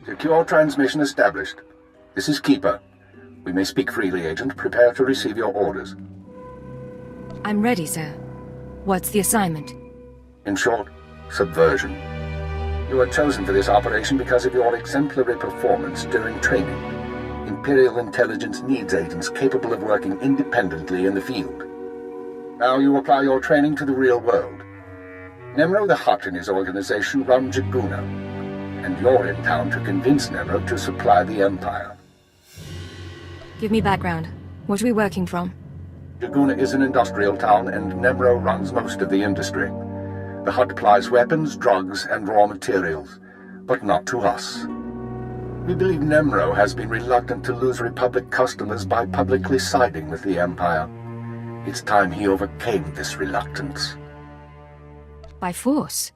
Secure transmission established. This is Keeper. We may speak freely, Agent. Prepare to receive your orders. I'm ready, sir. What's the assignment? In short, subversion. You were chosen for this operation because of your exemplary performance during training. Imperial intelligence needs agents capable of working independently in the field. Now you apply your training to the real world. Nemro the Hutt and his organization run Jaguna, and you're in town to convince Nemro to supply the Empire. Give me background. What are we working from? Jaguna is an industrial town, and Nemro runs most of the industry. The Hutt supplies weapons, drugs, and raw materials, but not to us. We believe Nemro has been reluctant to lose Republic customers by publicly siding with the Empire. It's time he overcame this reluctance. By force?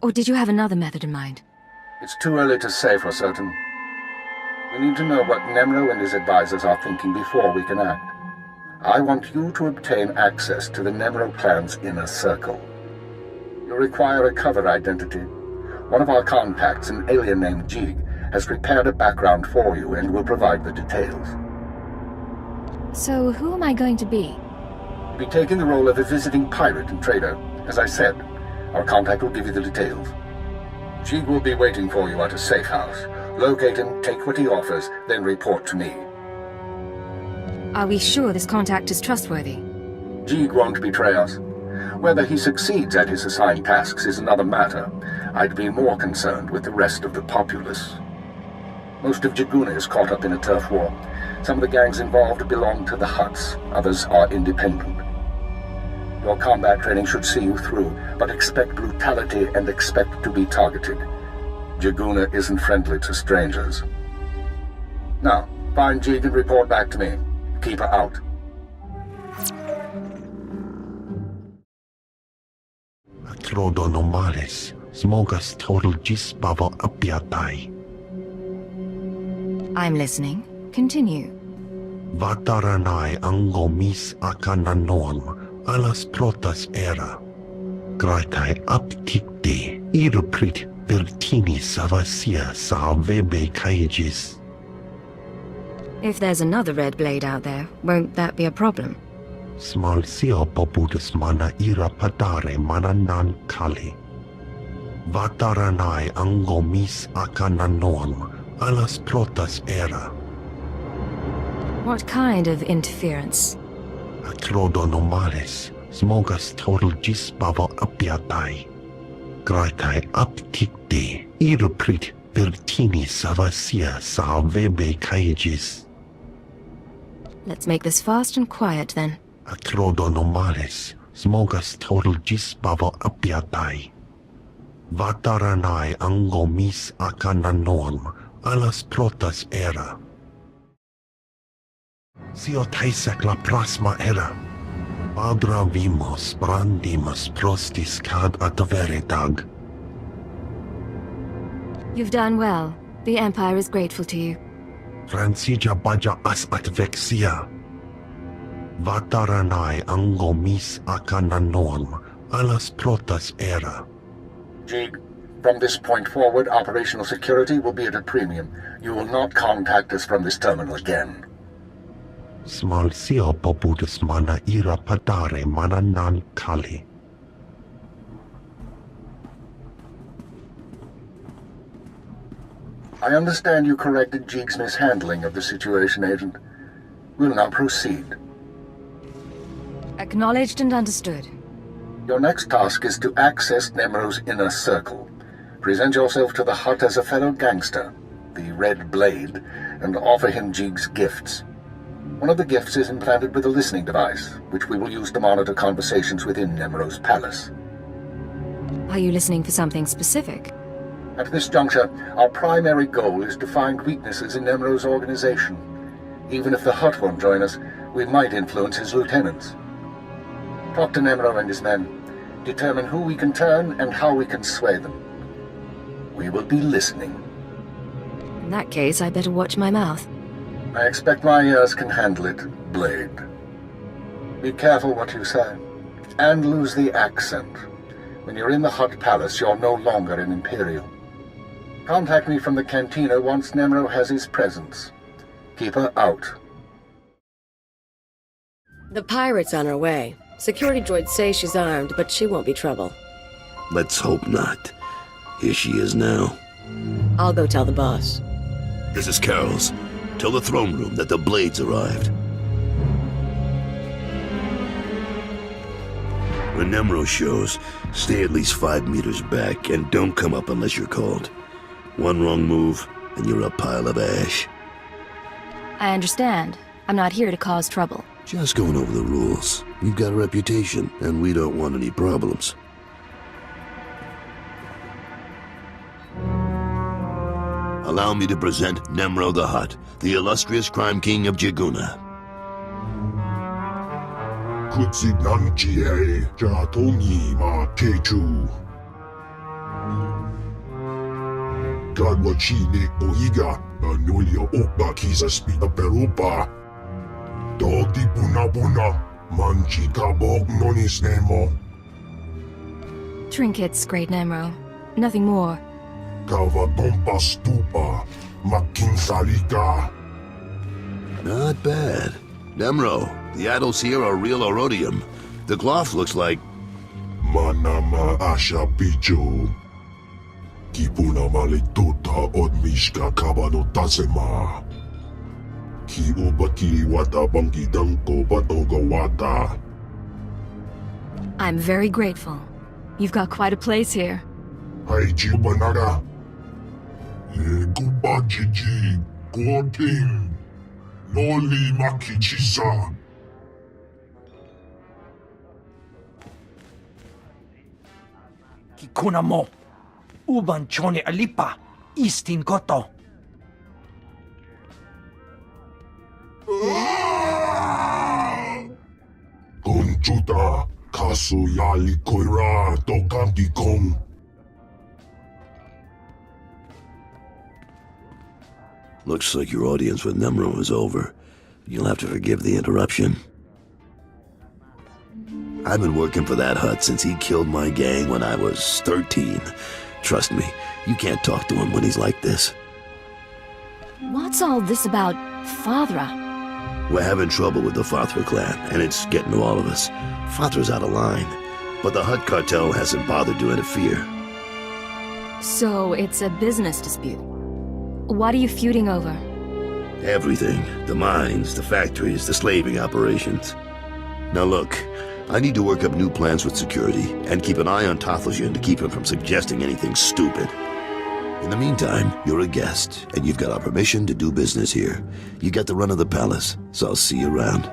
Or did you have another method in mind? It's too early to say for certain. We need to know what Nemro and his advisors are thinking before we can act. I want you to obtain access to the Nemro clan's inner circle. You'll require a cover identity. One of our contacts, an alien named Jig, has prepared a background for you and will provide the details. So who am I going to be? You'll be taking the role of a visiting pirate and trader. As I said, our contact will give you the details. Jig will be waiting for you at a safe house. Locate him, take what he offers, then report to me. Are we sure this contact is trustworthy? Jig won't betray us. Whether he succeeds at his assigned tasks is another matter. I'd be more concerned with the rest of the populace. Most of Jaguna is caught up in a turf war. Some of the gangs involved belong to the Hutts, others are independent. Your combat training should see you through, but expect brutality and expect to be targeted. Jaguna isn't friendly to strangers. Now, find Jig and report back to me. Keep her out. Atrodonomales, smogas total gisbavo apiatai. I'm listening. Continue. Vataranai angomis akananon, alas protas era. Graitai aptikte, iruprit vertini savasia sa vebe kaijis. If there's another red blade out there, won't that be a problem? Small sio poputus mana ira padare mananan kali. Vataranai angomis akananon, alas protas era. What kind of interference? Atrodonomales, smogas total gisbavo apiatai. Graitai aptikte, iruprit vertini savasia sa vebe kaijis. Let's make this fast and quiet then. Atrodonomales, smogas total gisbavo apiatai. Vataranai angomis akananon, alas protas era. Sio taisak la prasma era. Padra vimos brandimus prostis cad adveretag. You've done well. The Empire is grateful to you. Francia baja as advexia. Vataranai angomis akananon, alas protas era. Jig, from this point forward, operational security will be at a premium. You will not contact us from this terminal again. Small sio poputus mana ira padare mananan kali. I understand you corrected Jig's mishandling of the situation, Agent. We'll now proceed. Acknowledged and understood. Your next task is to access Nemro's inner circle. Present yourself to the Hutt as a fellow gangster, the Red Blade, and offer him Jig's gifts. One of the gifts is implanted with a listening device, which we will use to monitor conversations within Nemro's palace. Are you listening for something specific? At this juncture, our primary goal is to find weaknesses in Nemro's organization. Even if the Hutt won't join us, we might influence his lieutenants. Talk to Nemro and his men. Determine who we can turn and how we can sway them. We will be listening. In that case, I better watch my mouth. I expect my ears can handle it, Blade. Be careful what you say, and lose the accent. When you're in the Hutt Palace, you're no longer an Imperial. Contact me from the cantina once Nemro has his presence. Keep her out. The pirate's on her way. Security droids say she's armed, but she won't be trouble. Let's hope not. Here she is now. I'll go tell the boss. This is Carol's. Tell the throne room that the Blades arrived. When Nemro shows, stay at least 5 meters back and don't come up unless you're called. One wrong move, and you're a pile of ash. I understand. I'm not here to cause trouble. Just going over the rules. You've got a reputation, and we don't want any problems. Allow me to present Nemro the Hutt, the illustrious crime king of Jaguna. Trinkets, Great Nemro. Nothing more. Not bad. Nemro, the idols here are real Orodium. The cloth looks like... Manama Asha Picho. Kipuna Malituta Odmishka Kabano Tasema. Ki Ubaki Wata Banki Danko Batogawata. I'm very grateful. You've got quite a place here. Haiji Banaga. Kubajiji. Goting. Noli Makichisa. Kikuna mo. Uban chone alipa. Istin koto. Conchuta. Kasu Yali Koira. Tokanti Kong. Looks like your audience with Nemro is over. You'll have to forgive the interruption. I've been working for that Hutt since he killed my gang when I was 13. Trust me, you can't talk to him when he's like this. What's all this about Fathra? We're having trouble with the Fathra clan, and it's getting to all of us. Fathra's out of line, but the Hutt cartel hasn't bothered to interfere. So it's a business dispute. What are you feuding over? Everything. The mines, the factories, the slaving operations. Now look, I need to work up new plans with security, and keep an eye on Tothelshan to keep him from suggesting anything stupid. In the meantime, you're a guest, and you've got our permission to do business here. You got the run of the palace, so I'll see you around.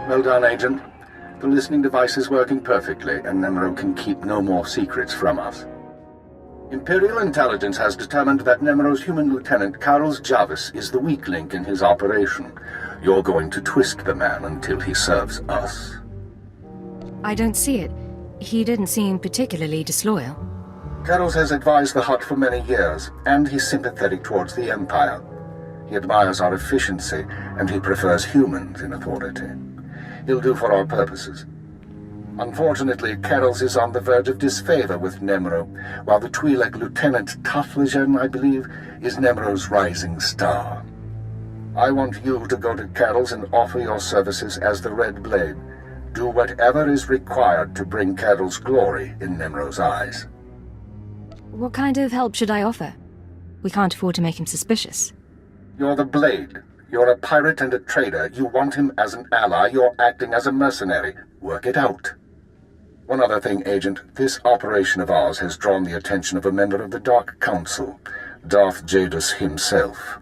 Well done, Agent. The listening device is working perfectly, and Nemro can keep no more secrets from us. Imperial intelligence has determined that Nemro's human lieutenant, Carlos Jarvis, is the weak link in his operation. You're going to twist the man until he serves us. I don't see it. He didn't seem particularly disloyal. Carlos has advised the Hutt for many years, and he's sympathetic towards the Empire. He admires our efficiency, and he prefers humans in authority. He'll do for our purposes. Unfortunately, Carroll's is on the verge of disfavor with Nemro, while the Twi'lek Lieutenant Tothelshan, I believe, is Nemro's rising star. I want you to go to Kettle's and offer your services as the Red Blade. Do whatever is required to bring Kettle's glory in Nimro's eyes. What kind of help should I offer? We can't afford to make him suspicious. You're the Blade. You're a pirate and a trader. You want him as an ally. You're acting as a mercenary. Work it out. One other thing, Agent. This operation of ours has drawn the attention of a member of the Dark Council, Darth Jadus himself.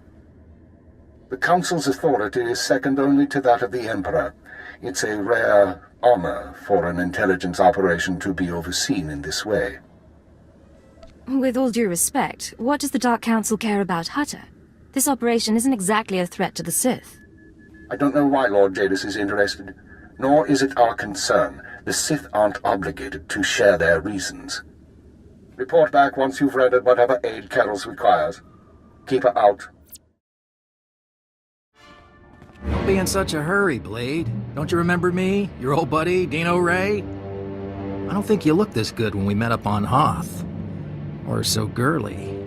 The Council's authority is second only to that of the Emperor. It's a rare honor for an intelligence operation to be overseen in this way. With all due respect, what does the Dark Council care about Hutta? This operation isn't exactly a threat to the Sith. I don't know why Lord Jadus is interested, nor is it our concern. The Sith aren't obligated to share their reasons. Report back once you've rendered whatever aid Kettles requires. Keep her out. Don't be in such a hurry, Blade. Don't you remember me? Your old buddy, Dino Ray? I don't think you looked this good when we met up on Hoth. Or so girly.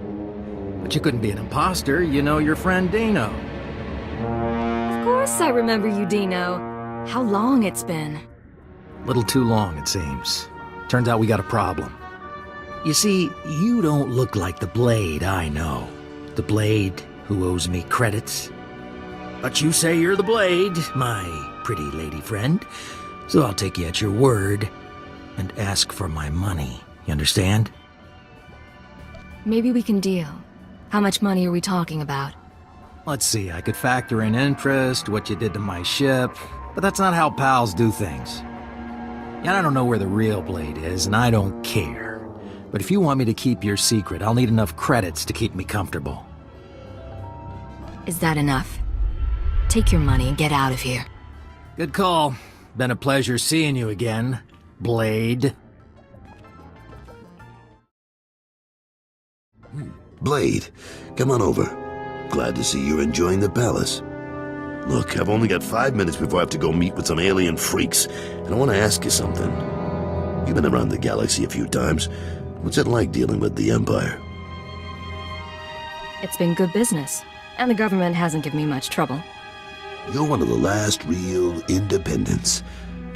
But you couldn't be an imposter. You know your friend Dino. Of course I remember you, Dino. How long it's been. Little too long, it seems. Turns out we got a problem. You see, you don't look like the Blade I know. The Blade who owes me credits. But you say you're the Blade, my pretty lady friend. So I'll take you at your word and ask for my money. You understand? Maybe we can deal. How much money are we talking about? Let's see, I could factor in interest, what you did to my ship, but that's not how pals do things. And I don't know where the real Blade is, and I don't care. But if you want me to keep your secret, I'll need enough credits to keep me comfortable. Is that enough? Take your money and get out of here. Good call. Been a pleasure seeing you again, Blade. Blade, come on over. Glad to see you're enjoying the palace. Look, I've only got 5 minutes before I have to go meet with some alien freaks, and I want to ask you something. You've been around the galaxy a few times. What's it like dealing with the Empire? It's been good business, and the government hasn't given me much trouble. You're one of the last real independents.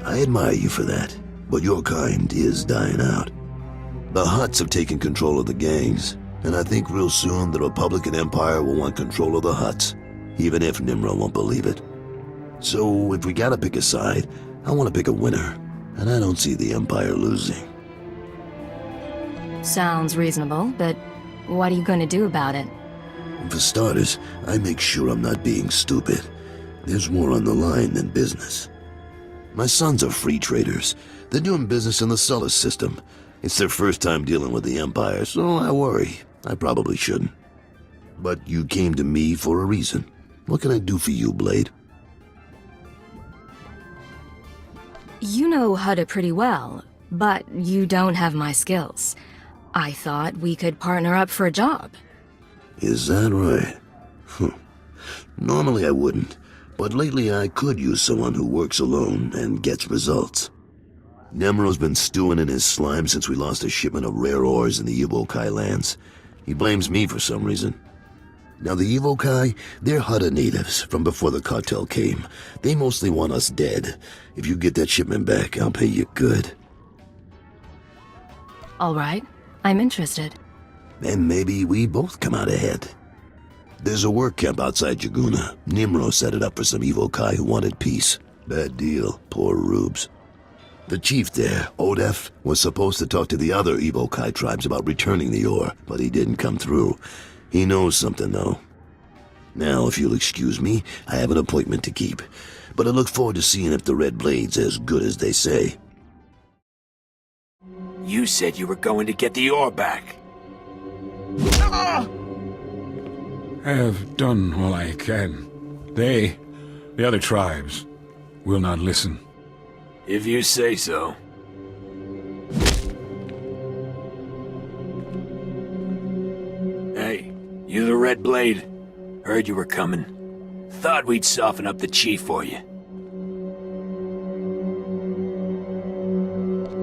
I admire you for that, but your kind is dying out. The Hutts have taken control of the gangs, and I think real soon the Republican Empire will want control of the Hutts, even if Nimro won't believe it. So if we gotta pick a side, I want to pick a winner, and I don't see the Empire losing. Sounds reasonable, but what are you going to do about it? For starters, I make sure I'm not being stupid. There's more on the line than business. My sons are free traders. They're doing business in the Solar System. It's their first time dealing with the Empire, so I worry. I probably shouldn't. But you came to me for a reason. What can I do for you, Blade? You know Hutta pretty well, but you don't have my skills. I thought we could partner up for a job. Is that right? Normally I wouldn't, but lately I could use someone who works alone and gets results. Nemro's been stewing in his slime since we lost a shipment of rare ores in the Evokai lands. He blames me for some reason. Now the Evokai, they're Hutta natives from before the cartel came. They mostly want us dead. If you get that shipment back, I'll pay you good. All right, I'm interested. And maybe we both come out ahead. There's a work camp outside Jaguna. Nimro set it up for some Evokai who wanted peace. Bad deal, poor rubes. The chief there, Odef, was supposed to talk to the other Evokai tribes about returning the ore, but he didn't come through. He knows something, though. Now, if you'll excuse me, I have an appointment to keep, but I look forward to seeing if the Red Blade's as good as they say. You said you were going to get the ore back. I have done all I can. They, the other tribes, will not listen. If you say so. Hey, you the Red Blade? Heard you were coming. Thought we'd soften up the chief for you.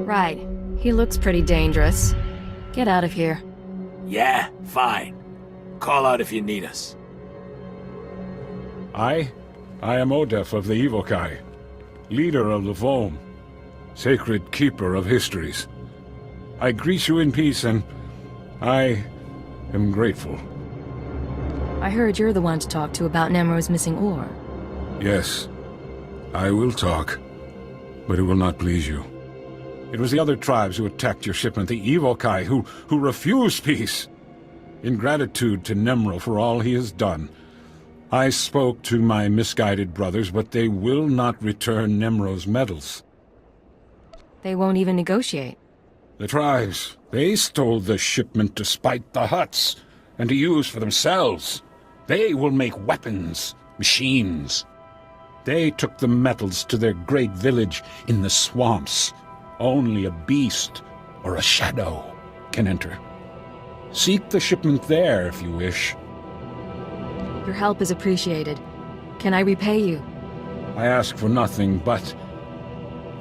Right. He looks pretty dangerous. Get out of here. Yeah, fine. Call out if you need us. I am Odef of the Evokai, leader of the Vom, sacred keeper of histories. I greet you in peace, and I am grateful. I heard you're the one to talk to about Nemro's missing ore. Yes, I will talk, but it will not please you. It was the other tribes who attacked your shipment, the Evokai, who refused peace. In gratitude to Nemro for all he has done, I spoke to my misguided brothers, but they will not return Nemro's medals. They won't even negotiate. The tribes, they stole the shipment to spite the Hutts, and to use for themselves. They will make weapons, machines. They took the metals to their great village in the swamps. Only a beast or a shadow can enter. Seek the shipment there if you wish. Your help is appreciated. Can I repay you? I ask for nothing, but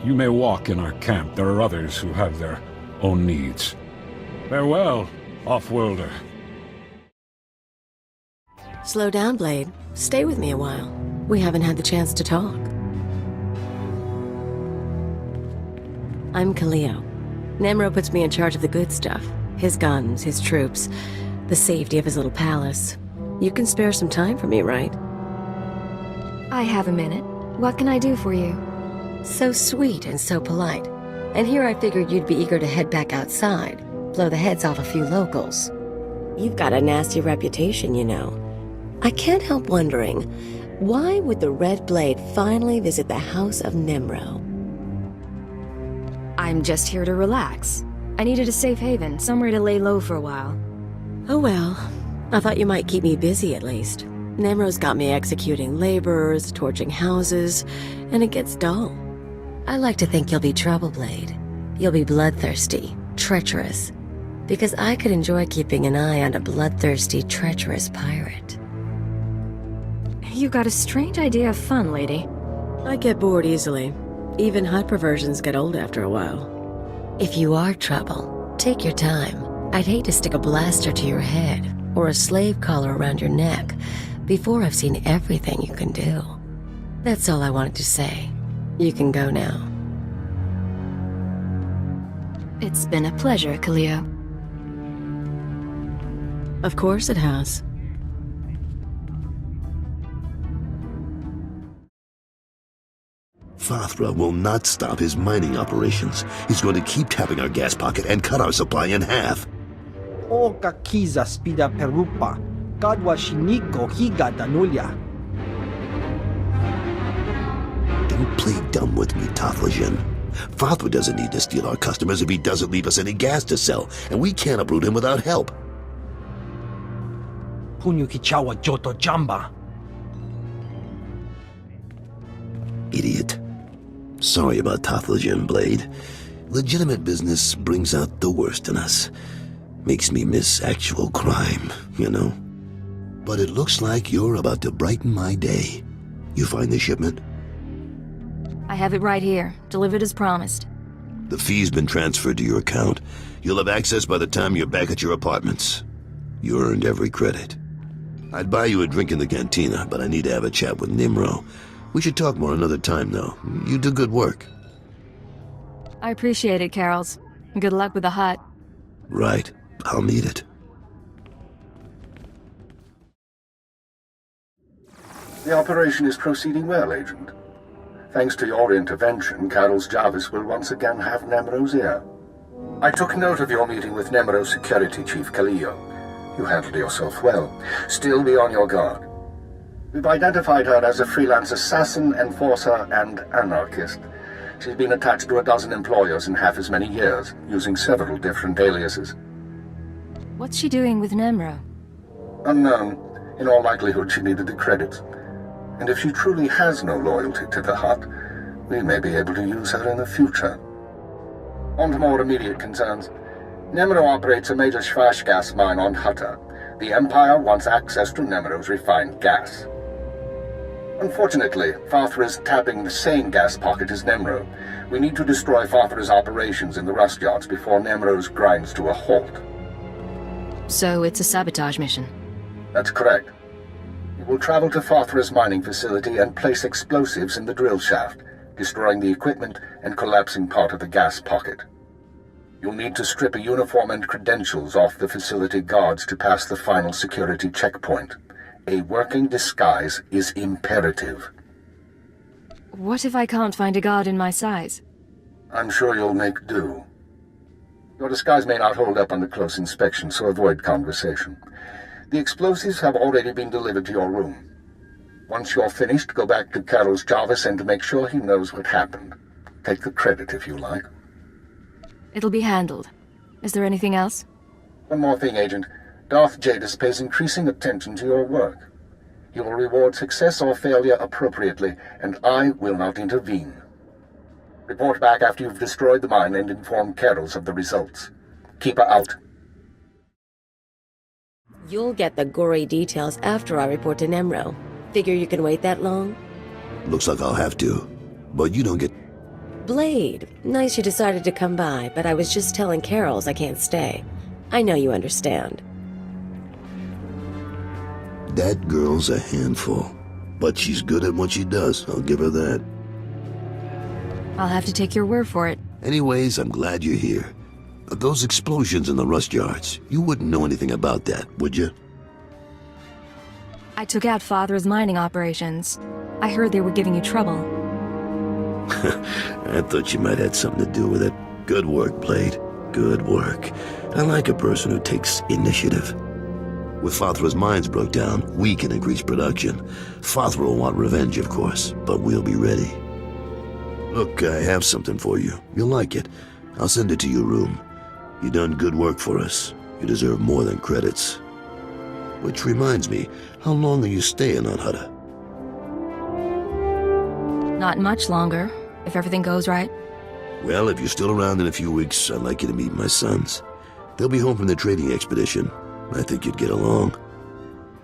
you may walk in our camp. There are others who have their own needs. Farewell, off-worlder. Slow down, Blade. Stay with me a while. We haven't had the chance to talk. I'm Kaleo. Nemro puts me in charge of the good stuff. His guns, his troops, the safety of his little palace. You can spare some time for me, right? I have a minute. What can I do for you? So sweet and so polite. And here I figured you'd be eager to head back outside, blow the heads off a few locals. You've got a nasty reputation, you know. I can't help wondering, why would the Red Blade finally visit the House of Nemro? I'm just here to relax. I needed a safe haven, somewhere to lay low for a while. Oh well, I thought you might keep me busy at least. Nemro's got me executing laborers, torching houses, and it gets dull. I like to think you'll be trouble, Blade. You'll be bloodthirsty, treacherous. Because I could enjoy keeping an eye on a bloodthirsty, treacherous pirate. You got a strange idea of fun, lady. I get bored easily. Even Hutt perversions get old after a while. If you are trouble, take your time. I'd hate to stick a blaster to your head, or a slave collar around your neck, before I've seen everything you can do. That's all I wanted to say. You can go now. It's been a pleasure, Kaleo. Of course it has. Fathra will not stop his mining operations. He's going to keep tapping our gas pocket and cut our supply in half. O kakiza spida perupa, kadwa shiniko higa danulia. Don't play dumb with me, Taflajan. Fathra doesn't need to steal our customers if he doesn't leave us any gas to sell, and we can't uproot him without help. Punyu kichawa joto jamba. Idiot. Sorry about Taflajan, Blade. Legitimate business brings out the worst in us. Makes me miss actual crime, you know? But it looks like you're about to brighten my day. You find the shipment? I have it right here, delivered as promised. The fee's been transferred to your account. You'll have access by the time you're back at your apartments. You earned every credit. I'd buy you a drink in the cantina, but I need to have a chat with Nimro. We should talk more another time, though. You do good work. I appreciate it, Carols. Good luck with the hut. Right. I'll need it. The operation is proceeding well, Agent. Thanks to your intervention, Carol's Jarvis will once again have Nemro's ear. I took note of your meeting with Nemro's security chief, Kaleo. You handled yourself well. Still be on your guard. We've identified her as a freelance assassin, enforcer, and anarchist. She's been attached to a dozen employers in half as many years, using several different aliases. What's she doing with Nemro? Unknown. In all likelihood, she needed the credits. And if she truly has no loyalty to the Hutt, we may be able to use her in the future. On to more immediate concerns. Nemro operates a major Schwash gas mine on Hutta. The Empire wants access to Nemro's refined gas. Unfortunately, Fathra is tapping the same gas pocket as Nemro. We need to destroy Fathra's operations in the rust yards before Nemro's grinds to a halt. So it's a sabotage mission. That's correct. You will travel to Farthra's mining facility and place explosives in the drill shaft, destroying the equipment and collapsing part of the gas pocket. You'll need to strip a uniform and credentials off the facility guards to pass the final security checkpoint. A working disguise is imperative. What if I can't find a guard in my size? I'm sure you'll make do. Your disguise may not hold up under close inspection, so avoid conversation. The explosives have already been delivered to your room. Once you're finished, go back to Carol's Jarvis and make sure he knows what happened. Take the credit if you like. It'll be handled. Is there anything else? One more thing, Agent. Darth Jadis pays increasing attention to your work. He will reward success or failure appropriately, and I will not intervene. Report back after you've destroyed the mine and inform Carols of the results. Keep her out. You'll get the gory details after I report to Nemro. Figure you can wait that long? Looks like I'll have to. But you don't get... Blade, nice you decided to come by, but I was just telling Carols I can't stay. I know you understand. That girl's a handful. But she's good at what she does, I'll give her that. I'll have to take your word for it. Anyways, I'm glad you're here. But those explosions in the rust yards, you wouldn't know anything about that, would you? I took out Father's mining operations. I heard they were giving you trouble. I thought you might have something to do with it. Good work, Blade. Good work. I like a person who takes initiative. With Fathra's mines broke down, we can increase production. Fathra will want revenge, of course, but we'll be ready. Look, I have something for you. You'll like it. I'll send it to your room. You done good work for us. You deserve more than credits. Which reminds me, how long are you staying on Hutta? Not much longer, if everything goes right. Well, if you're still around in a few weeks, I'd like you to meet my sons. They'll be home from their trading expedition. I think you'd get along.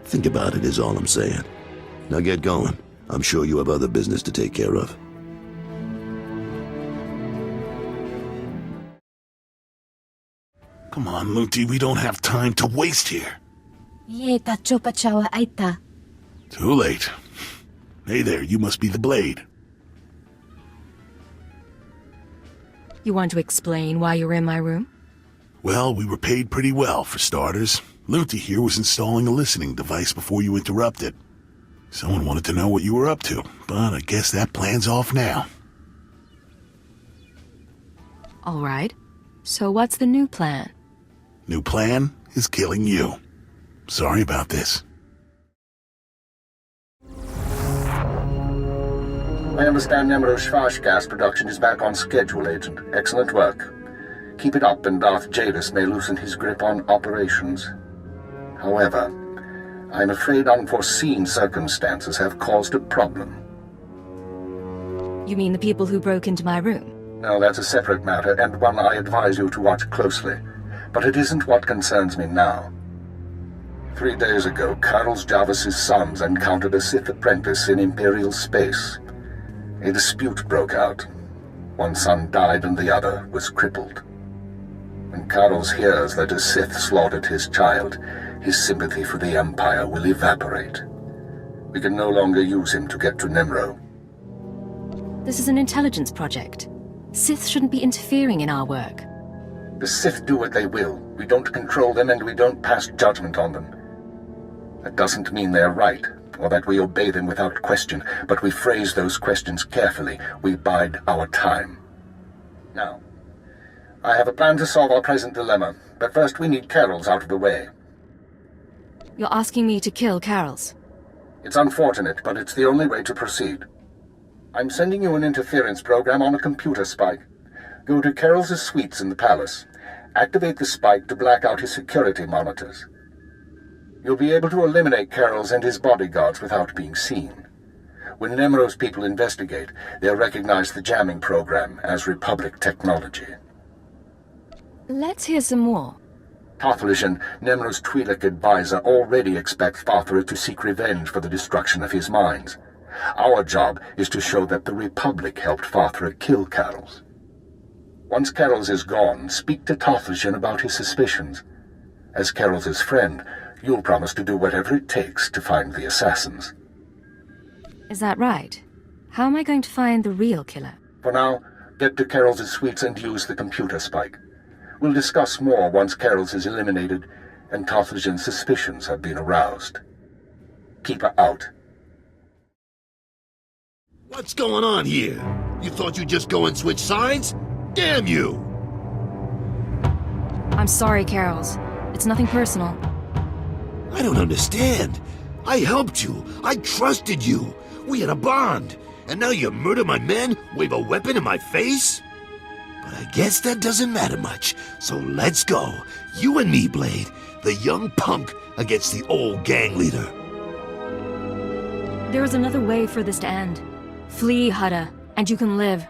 Think about it is all I'm saying. Now get going. I'm sure you have other business to take care of. Come on, Lunti, we don't have time to waste here. Too late. Hey there, you must be the Blade. You want to explain why you were in my room? Well, we were paid pretty well, for starters. Lunti here was installing a listening device before you interrupted. Someone wanted to know what you were up to, but I guess that plan's off now. All right. So what's the new plan? New plan is killing you. Sorry about this. I understand Nemro's Shvash gas production is back on schedule, Agent. Excellent work. Keep it up and Darth Jadis may loosen his grip on operations. However, I'm afraid unforeseen circumstances have caused a problem. You mean the people who broke into my room? No, that's a separate matter, and one I advise you to watch closely. But it isn't what concerns me now. 3 days ago, Carol's Jarvis's sons encountered a Sith apprentice in Imperial space. A dispute broke out. One son died and the other was crippled. When Carlos hears that a Sith slaughtered his child, his sympathy for the Empire will evaporate. We can no longer use him to get to Nemro. This is an intelligence project. Sith shouldn't be interfering in our work. The Sith do what they will. We don't control them and we don't pass judgment on them. That doesn't mean they're right, or that we obey them without question, but we phrase those questions carefully. We bide our time. Now, I have a plan to solve our present dilemma, but first we need Carols out of the way. You're asking me to kill Carols? It's unfortunate, but it's the only way to proceed. I'm sending you an interference program on a computer spike. Go to Carols' suites in the palace. Activate the spike to black out his security monitors. You'll be able to eliminate Carols and his bodyguards without being seen. When Nemro's people investigate, they'll recognize the jamming program as Republic technology. Let's hear some more. Tothlishan, Nemro's Twi'lek advisor, already expects Fathra to seek revenge for the destruction of his mines. Our job is to show that the Republic helped Fathra kill Carols. Once Carols is gone, speak to Tothlishan about his suspicions. As Carols' friend, You'll promise to do whatever it takes to find the assassins. Is that right? How am I going to find the real killer? For now, get to Carol's suites and use the computer spike. We'll discuss more once Carol's is eliminated and Carthaginian suspicions have been aroused. Keep her out. What's going on here? You thought you'd just go and switch sides? Damn you! I'm sorry, Carols. It's nothing personal. I don't understand. I helped you. I trusted you. We had a bond. And now you murder my men, wave a weapon in my face? But I guess that doesn't matter much. So let's go. You and me, Blade. The young punk against the old gang leader. There is another way for this to end. Flee, Hutta, and you can live.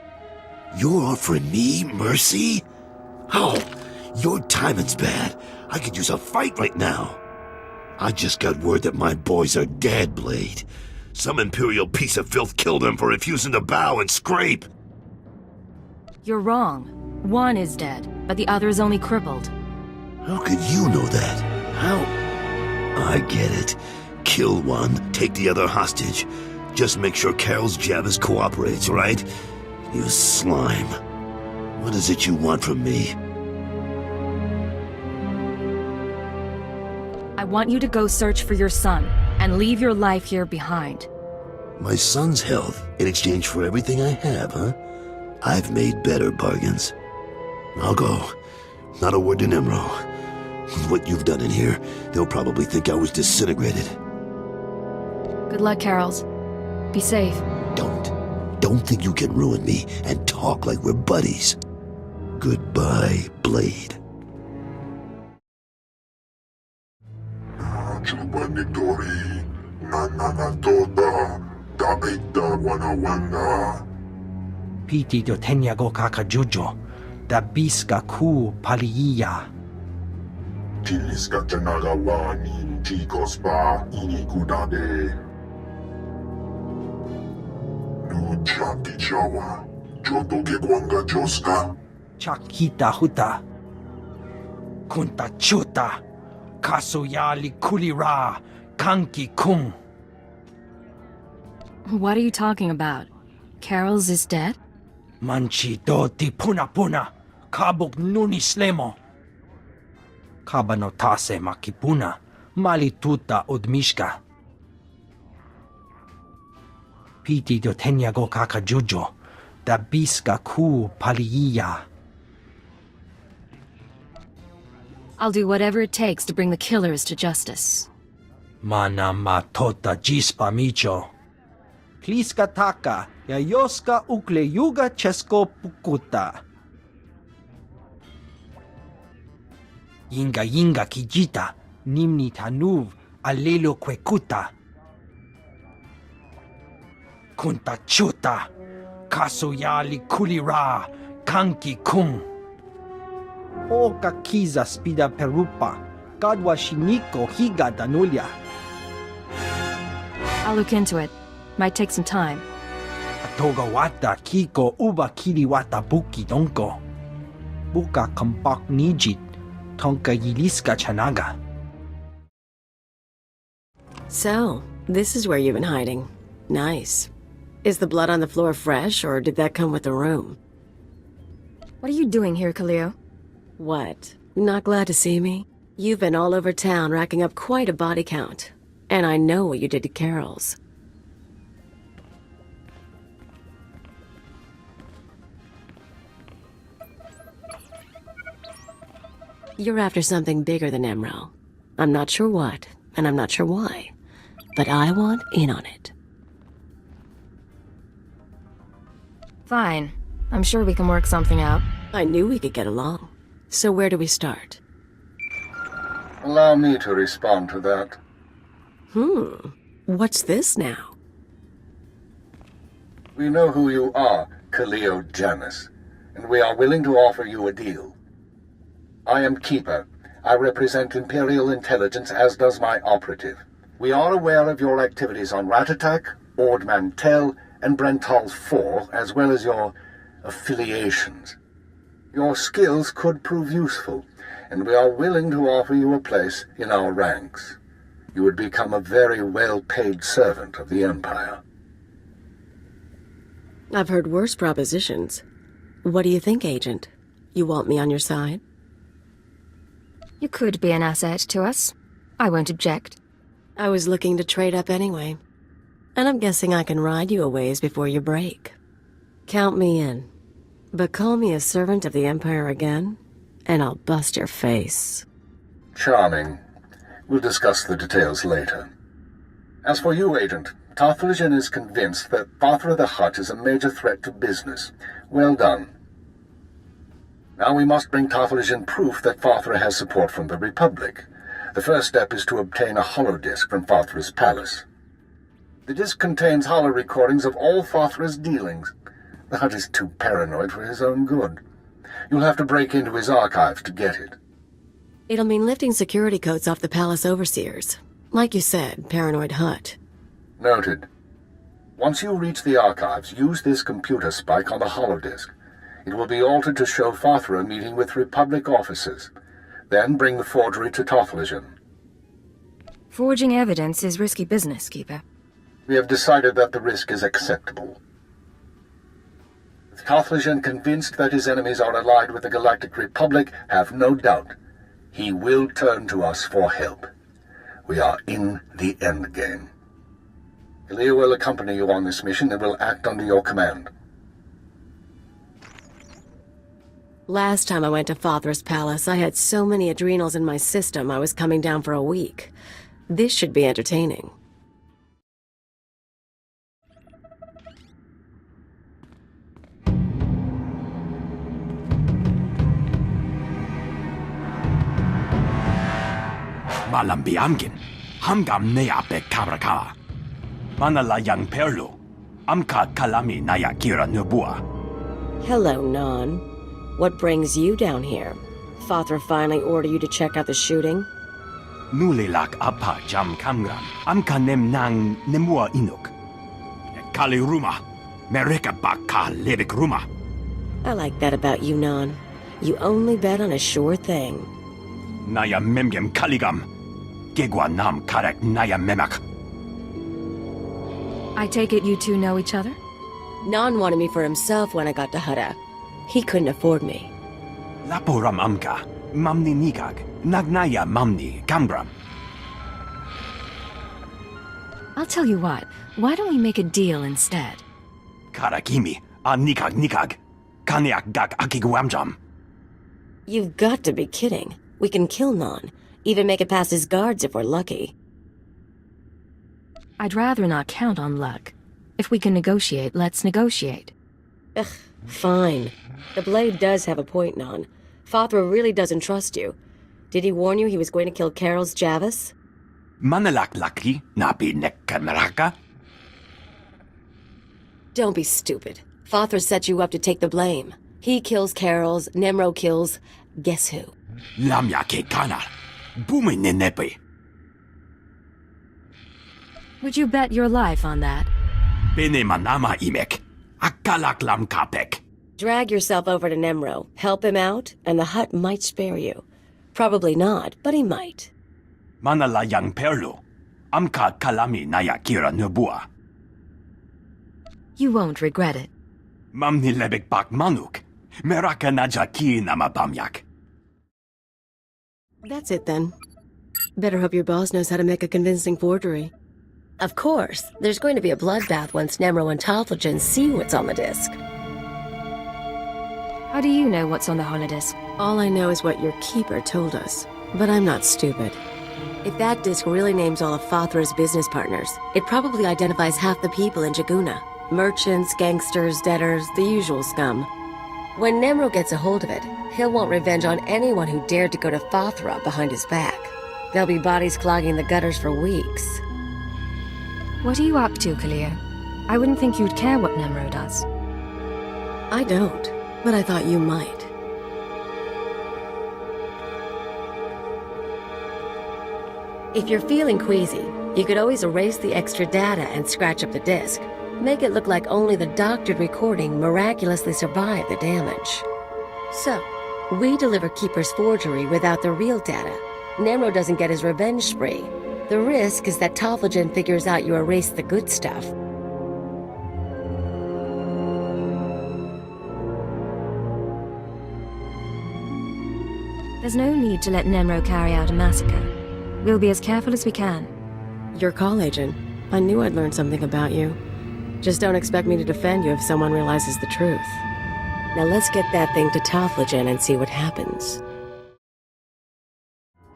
You're offering me mercy? Oh, your timing's bad. I could use a fight right now. I just got word that my boys are dead, Blade. Some Imperial piece of filth killed them for refusing to bow and scrape. You're wrong. One is dead, but the other is only crippled. How could you know that? How? I get it. Kill one, take the other hostage. Just make sure Carol's Javis cooperates, right? You slime. What is it you want from me? I want you to go search for your son, and leave your life here behind. My son's health in exchange for everything I have, huh? I've made better bargains. I'll go. Not a word to Nemro. With what you've done in here, they'll probably think I was disintegrated. Good luck, Carols. Be safe. Don't think you can ruin me and talk like we're buddies. Goodbye, Blade. Piti do tenyago kakajujo, da biska ku paliya. Tiliska chanagawani chicos ba inikudade. Nuchati chawa, joto ke kwanga joska. Chakita Hutta. Kunta chuta. Kasuyali kulira. Kanki kum. What are you talking about? Carols is dead? Manchi doti puna puna. Kabuk nuni slemo. Kabanotase makipuna. Malituta odmishka. Piti do tenyago kakajujo. Da biska ku paliya. I'll do whatever it takes to bring the killers to justice. Mana matota jispa micho. Pliska taka, yayoska ukleyuga chesko pukuta. Yinga kijita, nimni tanuv, alelo kwekuta. Kunta chuta, kasoyali kulira, kanki kum. Oka kiza spida perupa, gadwa shiniko higa danulia. I'll look into it. Might take some time. Atogawata kiko uba kiriwata buki donko. Buka kampak nijit, tonka yiliska chanaga. So, this is where you've been hiding. Nice. Is the blood on the floor fresh, or did that come with the room? What are you doing here, Khalil? What? Not glad to see me? You've been all over town racking up quite a body count. And I know what you did to Carol's. You're after something bigger than Emerald. I'm not sure what, and I'm not sure why. But I want in on it. Fine. I'm sure we can work something out. I knew we could get along. So where do we start? Allow me to respond to that. What's this now? We know who you are, Khalil Janus, and we are willing to offer you a deal. I am Keeper. I represent Imperial intelligence, as does my operative. We are aware of your activities on Ratatak, Ord Mantell, and Brental 4, as well as your affiliations. Your skills could prove useful, and we are willing to offer you a place in our ranks. You would become a very well-paid servant of the Empire. I've heard worse propositions. What do you think, Agent? You want me on your side? You could be an asset to us. I won't object. I was looking to trade up anyway. And I'm guessing I can ride you a ways before you break. Count me in. But call me a servant of the Empire again, and I'll bust your face. Charming. We'll discuss the details later. As for you, Agent, Tarthalion is convinced that Father of the Hutt is a major threat to business. Well done. Now we must bring Tarthalion proof that Father has support from the Republic. The first step is to obtain a holodisk from Father's palace. The disk contains holo recordings of all Father's dealings. The Hutt is too paranoid for his own good. You'll have to break into his archives to get it. It'll mean lifting security coats off the palace overseers. Like you said, paranoid Hutt. Noted. Once you reach the archives, use this computer spike on the holodisk. It will be altered to show Father meeting with Republic officers. Then bring the forgery to Tarthalion. Forging evidence is risky business, Keeper. We have decided that the risk is acceptable. With Tarthalion convinced that his enemies are allied with the Galactic Republic, have no doubt. He will turn to us for help. We are in the endgame. Kalia will accompany you on this mission and will act under your command. Last time I went to Father's palace, I had so many adrenals in my system I was coming down for a week. This should be entertaining. Malambiamgin, Hamgam Nea Be Kabraka. Manala Yang Perlu, Amka Kalami Naya Kira Nubua. Hello, Non. What brings you down here? Father finally ordered you to check out the shooting? Nulilak Apa Jam Kamgram, Amka Nem Nang Nemua Inuk. Kali Ruma, Mereka Baka Lebik Ruma. I like that about you, Non. You only bet on a sure thing. Naya Memgem Kaligam, Gegwa Nam Karek Naya Memak. I take it you two know each other? Non wanted me for himself when I got to Hutta. He couldn't afford me. Laporam Amka, Mamni Nikag, Nagnaya Mamni Kamgram. I'll tell you what, why don't we make a deal instead? Karakimi, A Nikag Nikag, Kaniak Dak Akiguamjam. You've got to be kidding. We can kill Non. Even make it past his guards if we're lucky. I'd rather not count on luck. If we can negotiate, let's negotiate. Ugh, fine. The Blade does have a point, Non. Father really doesn't trust you. Did he warn you he was going to kill Carol's Javis? Manalak Laki, Nabi Nekkameraka. Don't be stupid. Father set you up to take the blame. He kills Carol's, Nemro kills... guess who? Lamya Ke Kanar, Bumi Nenepe. Would you bet your life on that? Bene Manama Imek, Akalak Lam Kapek. Drag yourself over to Nemro, help him out, and the Hutt might spare you. Probably not, but he might. Manala Yang Perlu, Amka Kalami Naya Kira Nubua. You won't regret it. Mamni Lebek Bak Manuk, Meraka Naja Ki Namabamyak. That's it then. Better hope your boss knows how to make a convincing forgery. Of course, there's going to be a bloodbath once Nemro and Tarthalion see what's on the disc. How do you know what's on the holodisk? All I know is what your keeper told us. But I'm not stupid. If that disc really names all of Fathra's business partners, it probably identifies half the people in Jaguna. Merchants, gangsters, debtors, the usual scum. When Nemro gets a hold of it, he'll want revenge on anyone who dared to go to Fathra behind his back. There'll be bodies clogging the gutters for weeks. What are you up to, Kalia? I wouldn't think you'd care what Nemro does. I don't, but I thought you might. If you're feeling queasy, you could always erase the extra data and scratch up the disk. Make it look like only the doctored recording miraculously survived the damage. So, we deliver Keeper's forgery without the real data. Nemro doesn't get his revenge spree. The risk is that Tophagen figures out you erased the good stuff. There's no need to let Nemro carry out a massacre. We'll be as careful as we can. Your call agent. I knew I'd learn something about you. Just don't expect me to defend you if someone realizes the truth. Now let's get that thing to Tophagen and see what happens.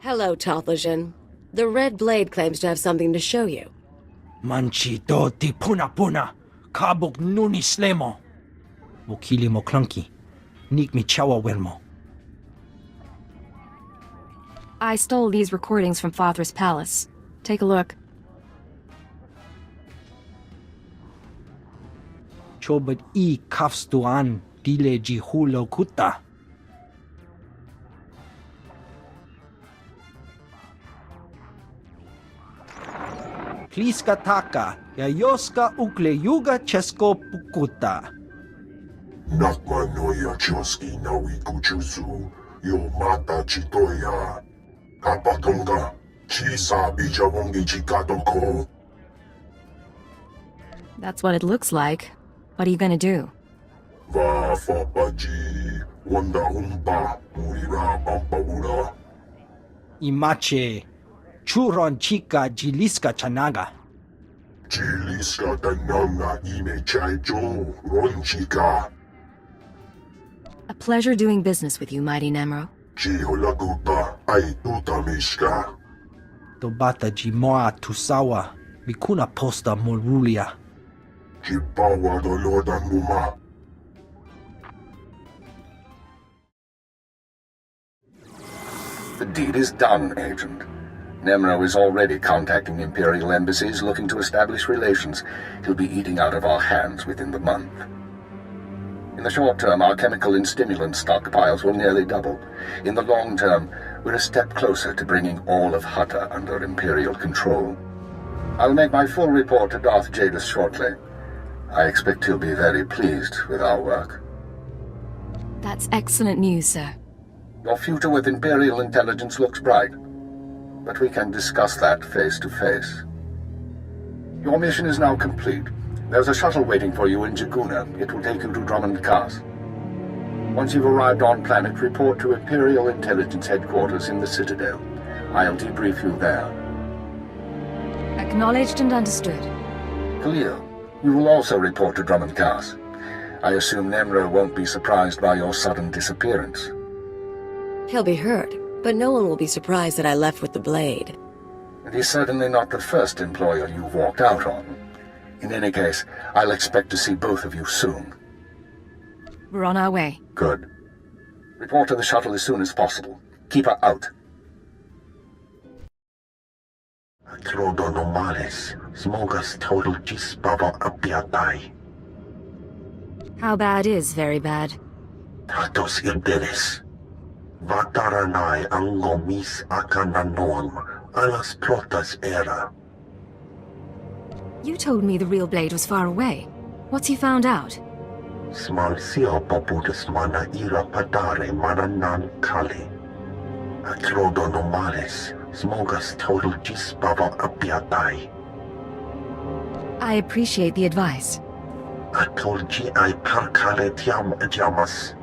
Hello, Tophagen. The Red Blade claims to have something to show you. Manchi doti puna puna, kabuk nuni slemo. Mokili mo clunky, nik mi chawa welmo. I stole these recordings from Father's palace. Take a look. Chobad I kafstuan dile ji hulo kuta. Kliska taka, yayoska ukle yuga chesko pukuta. Nakma noya choski nawi kuchuzu, yo mata chitoya. Kapatonga, chisa bijawongi chikatoko. That's what it looks like. What are you gonna do? Va fapaji, wanda umpa, murira pampaura. Imache, churon chica jiliska chanaga. Chiliska tananga ime chaijo, ronchika. A pleasure doing business with you, mighty Nemro. Chiholaguta, aituta mishka. Tobata jimoa tusawa, mikuna posta morulia. Chipawa doloda muma. The deed is done, Agent. Nemro is already contacting Imperial embassies looking to establish relations. He'll be eating out of our hands within the month. In the short term, our chemical and stimulant stockpiles will nearly double. In the long term, we're a step closer to bringing all of Hutta under Imperial control. I'll make my full report to Darth Jadis shortly. I expect he'll be very pleased with our work. That's excellent news, sir. Your future with Imperial intelligence looks bright, but we can discuss that face to face. Your mission is now complete. There's a shuttle waiting for you in Jaguna. It will take you to Drummond Cast. Once you've arrived on planet, report to Imperial Intelligence Headquarters in the Citadel. I'll debrief you there. Acknowledged and understood. Khalil, you will also report to Drummond Cast. I assume Nemro won't be surprised by your sudden disappearance. He'll be hurt, but no one will be surprised that I left with the blade. And he's certainly not the first employer you've walked out on. In any case, I'll expect to see both of you soon. We're on our way. Good. Report to the shuttle as soon as possible. Keep her out. Trodo normales, smogas total gispava apiatai. How bad is very bad? Tatos ilderes. Vataranai angomis akananoam, alas protas era. You told me the real blade was far away. What's he found out? Smal sio poputus mana ira padare mananan kali. Atrodo normales, smogas total gispava apiatai. I appreciate the advice. Atolgi ai parkale tiam jamas.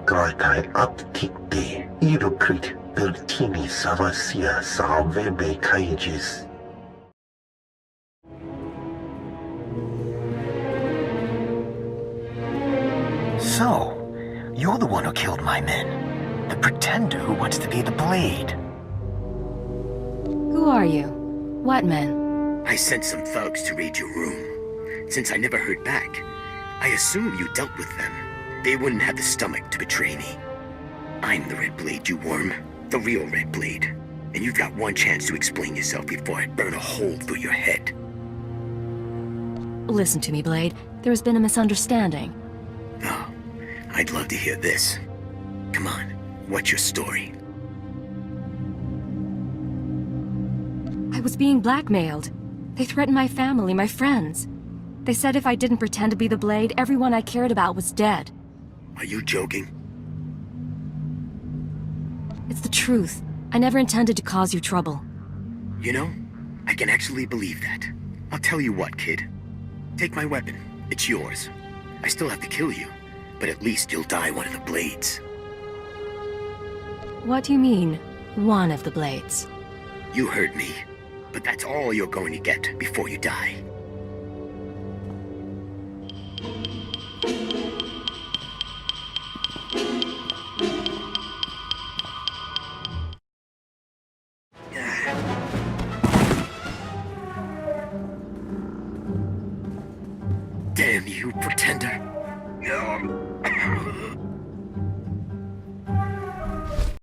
Graitai aptikte, iruprit vertini savasia salvebe kaijis. So, you're the one who killed my men. The pretender who wants to be the Blade. Who are you? What men? I sent some thugs to raid your room. Since I never heard back, I assume you dealt with them. They wouldn't have the stomach to betray me. I'm the Red Blade, you worm. The real Red Blade. And you've got one chance to explain yourself before I burn a hole through your head. Listen to me, Blade. There has been a misunderstanding. Oh, I'd love to hear this. Come on, what's your story? I was being blackmailed. They threatened my family, my friends. They said if I didn't pretend to be the Blade, everyone I cared about was dead. Are you joking? It's the truth. I never intended to cause you trouble. You know, I can actually believe that. I'll tell you what, kid. Take my weapon. It's yours. I still have to kill you, but at least you'll die one of the blades. What do you mean, one of the blades? You heard me. But that's all you're going to get before you die. Damn you, pretender.